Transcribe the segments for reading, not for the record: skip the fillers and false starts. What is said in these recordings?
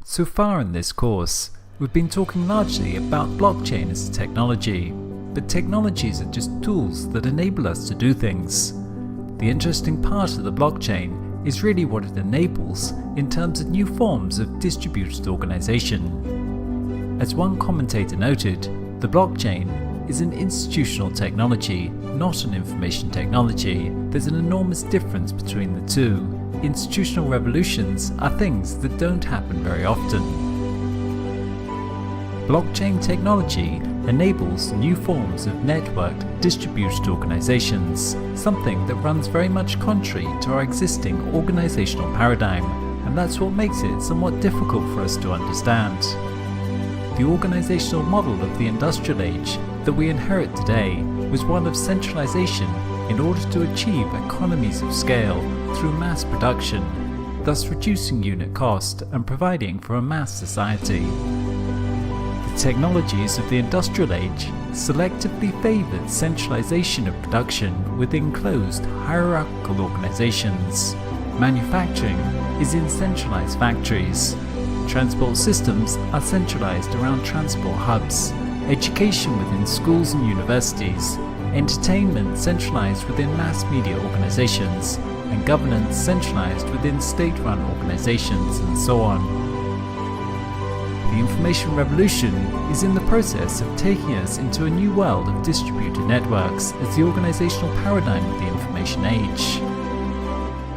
So far in this course, we've been talking largely about blockchain as a technology, but technologies are just tools that enable us to do things. The interesting part of the blockchain is really what it enables in terms of new forms of distributed organization. As one commentator noted, the blockchain is an institutional technology, not an information technology. There's an enormous difference between the two. Institutional revolutions are things that don't happen very often. Blockchain technology enables new forms of networked, distributed organizations, something that runs very much contrary to our existing organizational paradigm, and that's what makes it somewhat difficult for us to understand. The organizational model of the industrial age that we inherit today was one of centralization in order to achieve economies of scale through mass production, thus reducing unit cost and providing for a mass society. The technologies of the industrial age selectively favored centralization of production within closed, hierarchical organizations. Manufacturing is in centralized factories. Transport systems are centralized around transport hubs. Education within schools and universities. Entertainment centralized within mass media organizations, and governance centralized within state-run organizations, and so on. The information revolution is in the process of taking us into a new world of distributed networks as the organizational paradigm of the information age.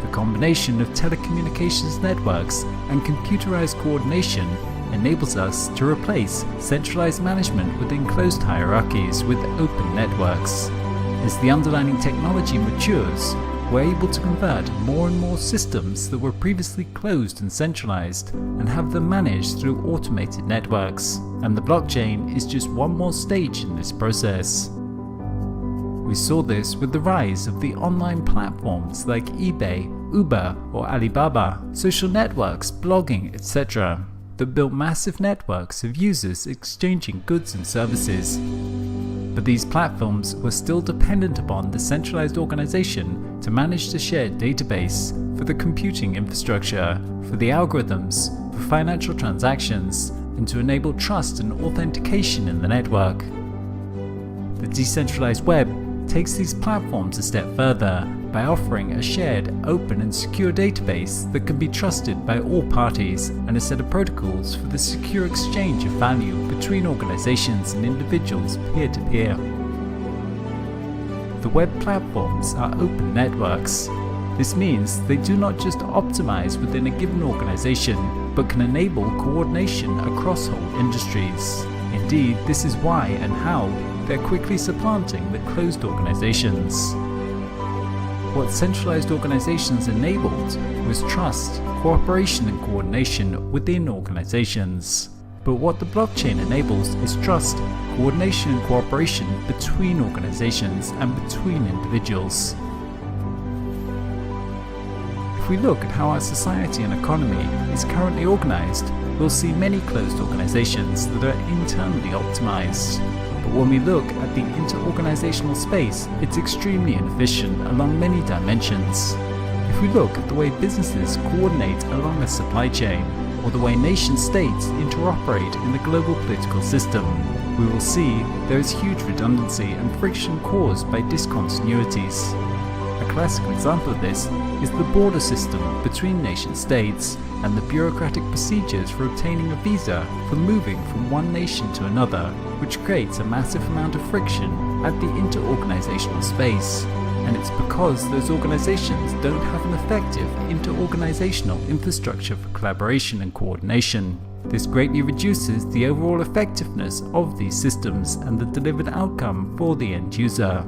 The combination of telecommunications networks and computerized coordination enables us to replace centralized management within closed hierarchies with open networks. As the underlying technology matures, we're able to convert more and more systems that were previously closed and centralized and have them managed through automated networks, and the blockchain is just one more stage in this process. We saw this with the rise of the online platforms like eBay, Uber or Alibaba, social networks, blogging, etc. that built massive networks of users exchanging goods and services. But these platforms were still dependent upon the centralized organization to manage the shared database, for the computing infrastructure, for the algorithms, for financial transactions, and to enable trust and authentication in the network. The decentralized web takes these platforms a step further by offering a shared, open and secure database that can be trusted by all parties, and a set of protocols for the secure exchange of value between organizations and individuals peer-to-peer. The web platforms are open networks. This means they do not just optimize within a given organization, but can enable coordination across whole industries. Indeed, this is why and how they're quickly supplanting the closed organizations. What centralized organizations enabled was trust, cooperation and coordination within organizations. But what the blockchain enables is trust, coordination and cooperation between organizations and between individuals. If we look at how our society and economy is currently organized, we'll see many closed organizations that are internally optimized. But when we look at the inter-organizational space, it's extremely inefficient along many dimensions. If we look at the way businesses coordinate along a supply chain, or the way nation-states interoperate in the global political system, we will see there is huge redundancy and friction caused by discontinuities. A classic example of this is the border system between nation-states and the bureaucratic procedures for obtaining a visa for moving from one nation to another, which creates a massive amount of friction at the inter-organizational space. And it's because those organizations don't have an effective inter-organizational infrastructure for collaboration and coordination. This greatly reduces the overall effectiveness of these systems and the delivered outcome for the end user.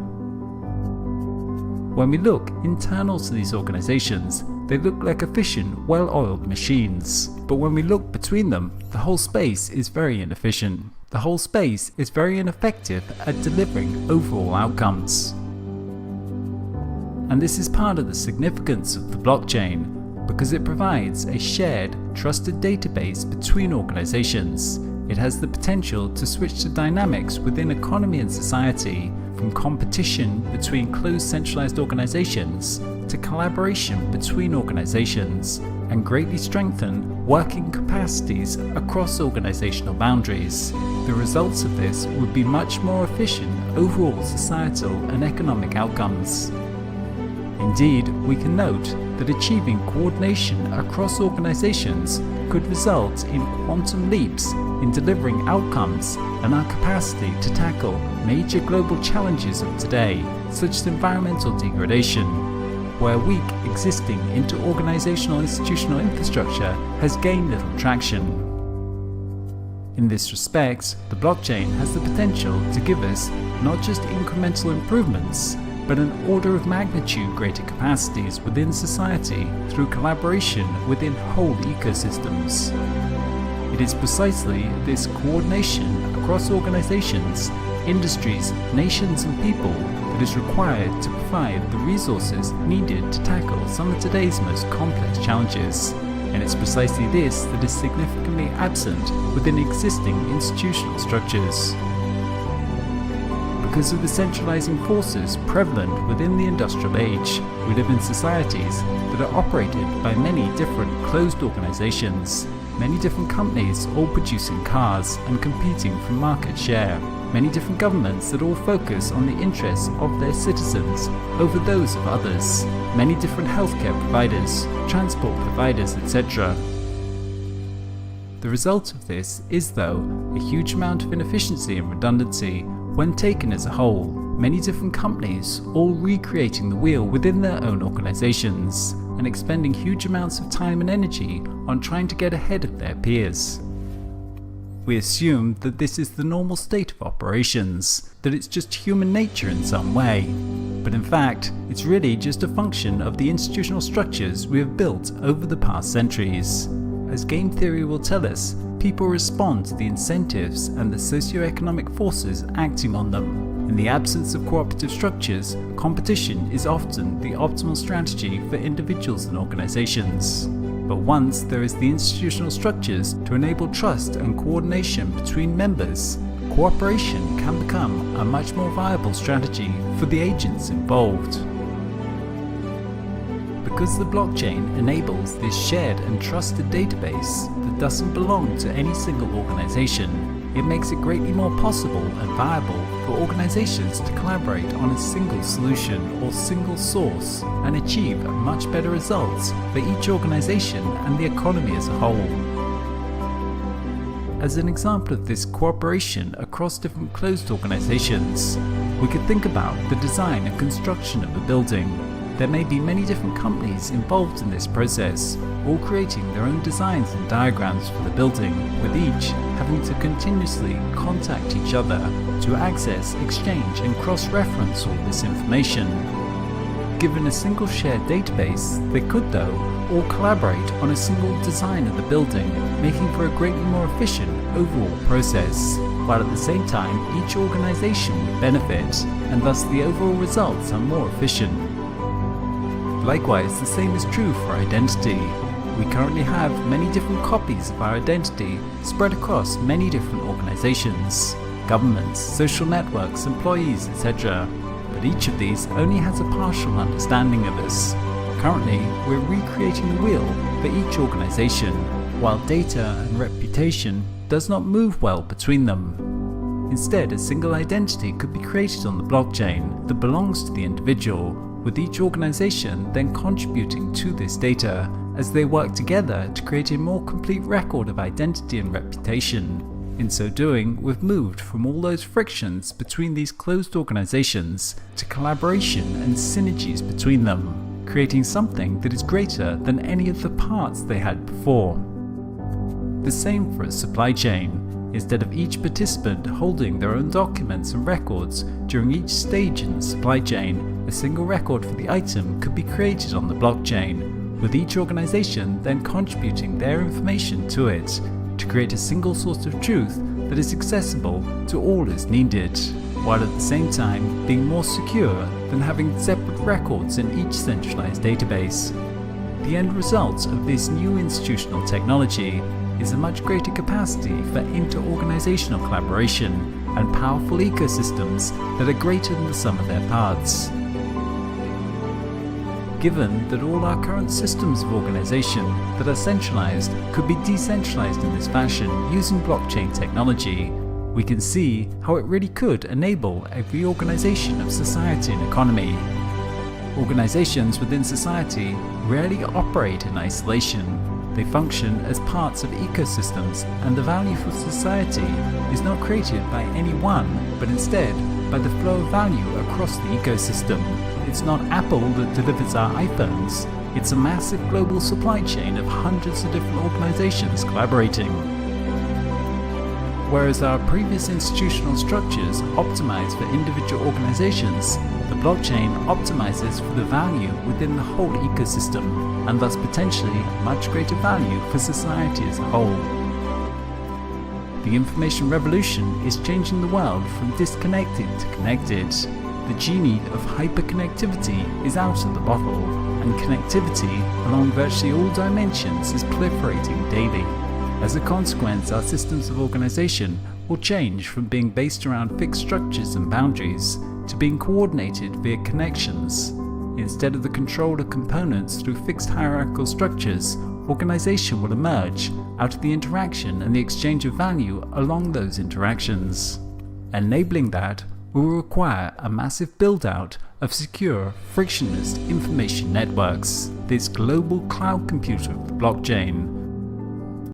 When we look internal to these organizations, they look like efficient, well-oiled machines. But when we look between them, the whole space is very inefficient. The whole space is very ineffective at delivering overall outcomes. And this is part of the significance of the blockchain, because it provides a shared, trusted database between organizations. It has the potential to switch the dynamics within economy and society from competition between closed centralized organizations to collaboration between organizations, and greatly strengthen working capacities across organizational boundaries. The results of this would be much more efficient overall societal and economic outcomes. Indeed, we can note that achieving coordination across organizations could result in quantum leaps in delivering outcomes and our capacity to tackle major global challenges of today, such as environmental degradation, where weak existing inter-organizational institutional infrastructure has gained little traction. In this respect, the blockchain has the potential to give us not just incremental improvements, but an order of magnitude greater capacities within society through collaboration within whole ecosystems. It is precisely this coordination across organizations, industries, nations and people that is required to provide the resources needed to tackle some of today's most complex challenges. And it's precisely this that is significantly absent within existing institutional structures. Because of the centralizing forces prevalent within the industrial age, we live in societies that are operated by many different closed organizations, many different companies all producing cars and competing for market share, many different governments that all focus on the interests of their citizens over those of others, many different healthcare providers, transport providers, etc. The result of this is, though, a huge amount of inefficiency and redundancy when taken as a whole, many different companies all recreating the wheel within their own organizations and expending huge amounts of time and energy on trying to get ahead of their peers. We assume that this is the normal state of operations, that it's just human nature in some way, but in fact, it's really just a function of the institutional structures we have built over the past centuries. As game theory will tell us, people respond to the incentives and the socio-economic forces acting on them. In the absence of cooperative structures, competition is often the optimal strategy for individuals and organizations. But once there is the institutional structures to enable trust and coordination between members, cooperation can become a much more viable strategy for the agents involved. Because the blockchain enables this shared and trusted database that doesn't belong to any single organization, it makes it greatly more possible and viable for organizations to collaborate on a single solution or single source and achieve much better results for each organization and the economy as a whole. As an example of this cooperation across different closed organizations, we could think about the design and construction of a building. There may be many different companies involved in this process, all creating their own designs and diagrams for the building, with each having to continuously contact each other to access, exchange and cross-reference all this information. Given a single shared database, they could though all collaborate on a single design of the building, making for a greatly more efficient overall process, while at the same time each organization would benefit, and thus the overall results are more efficient. Likewise, the same is true for identity. We currently have many different copies of our identity spread across many different organizations, governments, social networks, employees, etc. But each of these only has a partial understanding of us. Currently, we're recreating the wheel for each organization, while data and reputation does not move well between them. Instead, a single identity could be created on the blockchain that belongs to the individual, with each organization then contributing to this data as they work together to create a more complete record of identity and reputation. In so doing, we've moved from all those frictions between these closed organizations to collaboration and synergies between them, creating something that is greater than any of the parts they had before. The same for a supply chain. Instead of each participant holding their own documents and records during each stage in the supply chain, a single record for the item could be created on the blockchain, with each organization then contributing their information to it, to create a single source of truth that is accessible to all as needed, while at the same time being more secure than having separate records in each centralized database. The end result of this new institutional technology is a much greater capacity for inter-organizational collaboration and powerful ecosystems that are greater than the sum of their parts. Given that all our current systems of organization that are centralized could be decentralized in this fashion using blockchain technology, we can see how it really could enable a reorganization of society and economy. Organizations within society rarely operate in isolation. They function as parts of ecosystems, and the value for society is not created by any one, but instead by the flow of value across the ecosystem. It's not Apple that delivers our iPhones, it's a massive global supply chain of hundreds of different organizations collaborating. Whereas our previous institutional structures optimize for individual organizations, the blockchain optimizes for the value within the whole ecosystem, and thus potentially much greater value for society as a whole. The information revolution is changing the world from disconnected to connected. The genie of hyperconnectivity is out of the bottle, and connectivity along virtually all dimensions is proliferating daily. As a consequence, our systems of organization will change from being based around fixed structures and boundaries to being coordinated via connections. Instead of the control of components through fixed hierarchical structures, organization will emerge out of the interaction and the exchange of value along those interactions. Enabling that will require a massive build-out of secure, frictionless information networks, this global cloud computer of the blockchain,